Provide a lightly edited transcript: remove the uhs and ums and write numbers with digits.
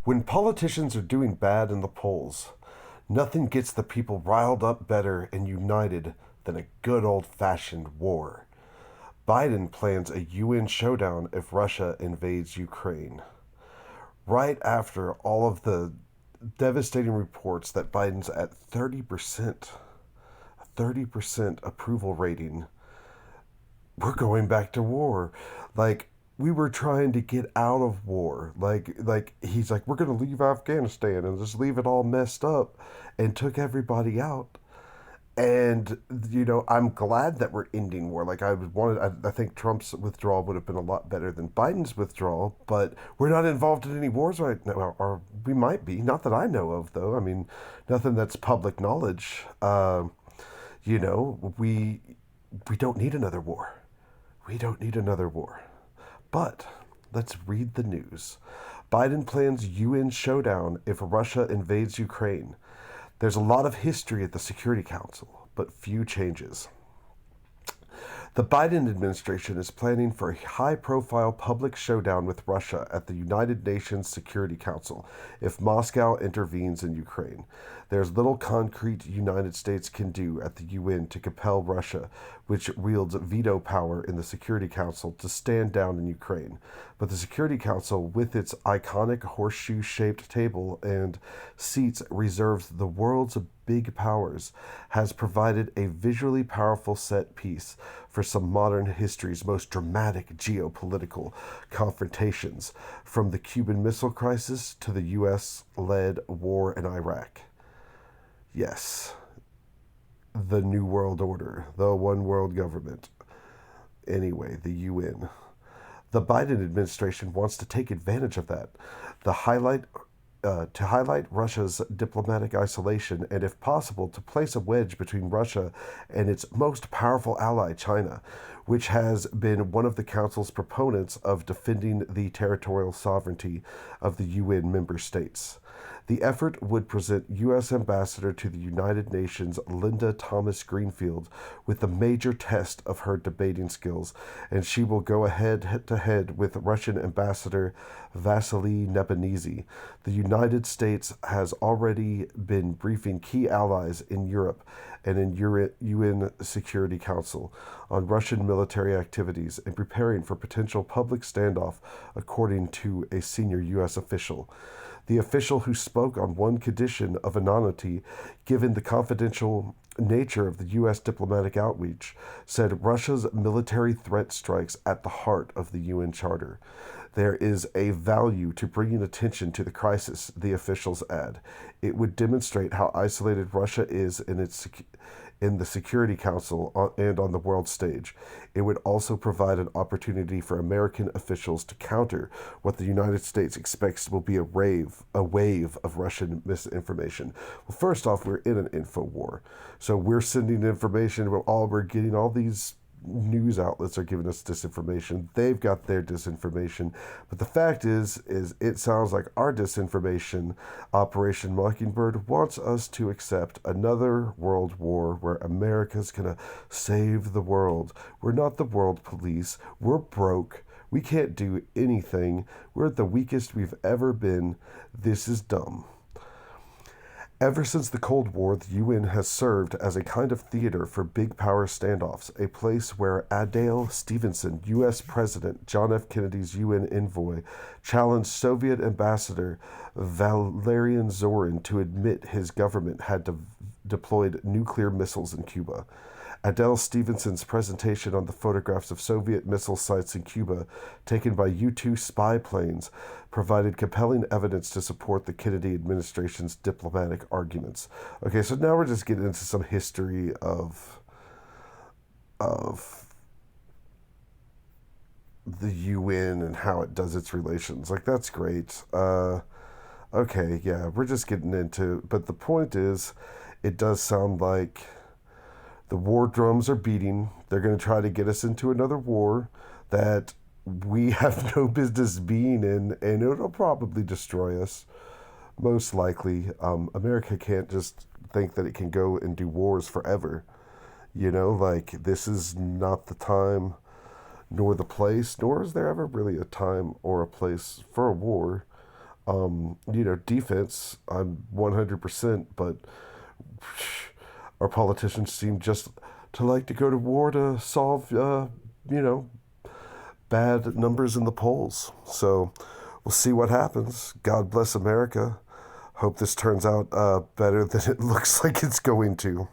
When politicians are doing bad in the polls, nothing gets the people riled up better and united than a good old fashioned war. Biden plans a UN showdown if Russia invades Ukraine. Right after all of the devastating reports that Biden's at 30% approval rating, we're going back to war. Like, we were trying to get out of war. Like he's like, we're gonna leave Afghanistan and just leave it all messed up, and took everybody out. And I'm glad that we're ending war. Like I think Trump's withdrawal would have been a lot better than Biden's withdrawal, but we're not involved in any wars right now, or we might be. Not that I know of, though. I mean, nothing that's public knowledge. We don't need another war. We don't need another war. But let's read the news. Biden plans UN showdown if Russia invades Ukraine. There's a lot of history at the Security Council, but few changes. The Biden administration is planning for a high-profile public showdown with Russia at the United Nations Security Council if Moscow intervenes in Ukraine. There's little concrete United States can do at the UN to compel Russia, which wields veto power in the Security Council, to stand down in Ukraine. But the Security Council, with its iconic horseshoe-shaped table and seats reserved the world's big powers, has provided a visually powerful set piece for some modern history's most dramatic geopolitical confrontations, from the Cuban Missile Crisis to the U.S.-led war in Iraq. Yes, the New World Order, the one world government. Anyway, the UN. The Biden administration wants to take advantage of that. The highlight to highlight Russia's diplomatic isolation, and, if possible, to place a wedge between Russia and its most powerful ally, China, which has been one of the Council's proponents of defending the territorial sovereignty of the UN member states. The effort would present U.S. Ambassador to the United Nations Linda Thomas Greenfield with the major test of her debating skills, and she will go head-to-head with Russian Ambassador Vasily Nebenzhy. The United States has already been briefing key allies in Europe and in UN Security Council on Russian military activities and preparing for potential public standoff, according to a senior U.S. official. The official, who spoke on one condition of anonymity given the confidential nature of the U.S. diplomatic outreach, said Russia's military threat strikes at the heart of the UN Charter. There is a value to bringing attention to the crisis, the officials add. It would demonstrate how isolated Russia is in the Security Council and on the world stage. It would also provide an opportunity for American officials to counter what the United States expects will be a wave of Russian misinformation. Well, first off, we're in an info war. So we're sending information, we're getting all these news outlets are giving us disinformation. They've got their disinformation. But the fact is it sounds like our disinformation, Operation Mockingbird, wants us to accept another world war where America's going to save the world. We're not the world police. We're broke. We can't do anything. We're the weakest we've ever been. This is dumb. Ever since the Cold War, the UN has served as a kind of theater for big power standoffs, a place where Adlai Stevenson, U.S. President John F. Kennedy's UN envoy, challenged Soviet Ambassador Valerian Zorin to admit his government had deployed nuclear missiles in Cuba. Adlai Stevenson's presentation on the photographs of Soviet missile sites in Cuba taken by U-2 spy planes provided compelling evidence to support the Kennedy administration's diplomatic arguments. Okay, so now we're just getting into some history of the UN and how it does its relations. Like, that's great. Okay, yeah, we're just getting into, but the point is, it does sound like the war drums are beating. They're going to try to get us into another war that we have no business being in, and it'll probably destroy us, most likely. America can't just think that it can go and do wars forever. Like, this is not the time nor the place, nor is there ever really a time or a place for a war. Defense, I'm 100%, but our politicians seem just to like to go to war to solve, you know, bad numbers in the polls. So we'll see what happens. God bless America. Hope this turns out better than it looks like it's going to.